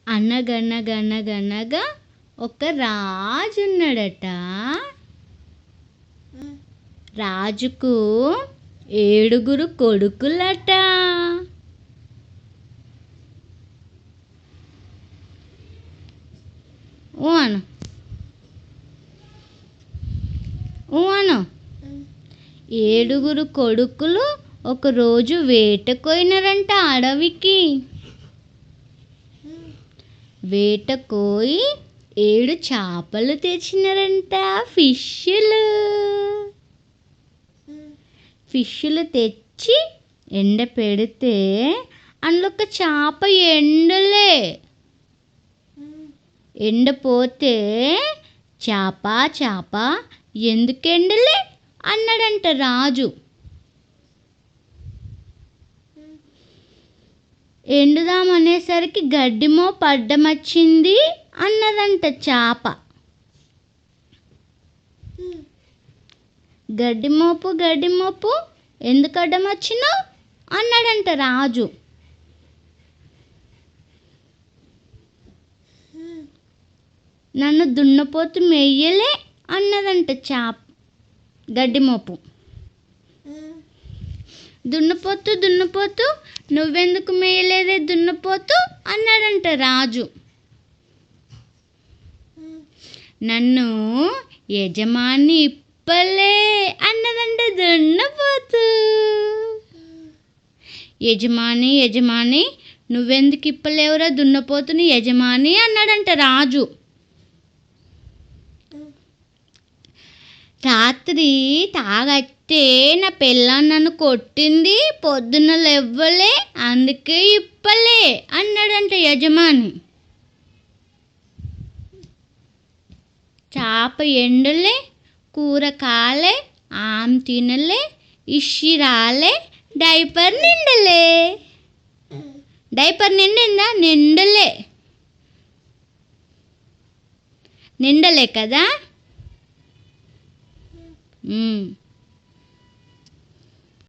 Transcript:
అనగనగనగనగా ఒక రాజున్నాడట. రాజుకు 7 కొడుకులట. ఊ అను 7 కొడుకులు ఒకరోజు వేటకోయినారంట అడవికి. వేటకోయి 7 చేపలు తెచ్చినారంట. ఫిష్లు తెచ్చి ఎండ పెడితే అందులో ఒక చేప ఎండపోతే చేప ఎందుకు ఎండలే అన్నాడంట రాజు. ఎండుదామనేసరికి గడ్డిమో పడ్డమొచ్చింది అన్నదంట చేప. గడ్డిమోపు ఎందుకు అడ్డమొచ్చినావు అన్నాడంట రాజు. నన్ను దున్నపోతు మెయ్యలే అన్నదంట గడ్డిమోపు. దున్నపోతు నువ్వెందుకు మేయలేదే దున్నపోతు అన్నాడంట రాజు. నన్ను యజమాని ఇప్పలే అన్నదంట దున్నపోతు. యజమాని నువ్వెందుకు ఇప్పలేవురా దున్నపోతుని యజమాని అన్నాడంట రాజు. రాత్రి తాగట్టే నా పెళ్ళాం నన్ను కొట్టింది, పొద్దున్న లేవ్వలే అందుకే ఇప్పలే అన్నాడంట యజమాని. చేప ఎండలే, కూర కాలే, ఆమ్ తినలే, ఇష్టి రాలే, డైపర్ నిండలే. డైపర్ నిండిందా? నిండలే కదా.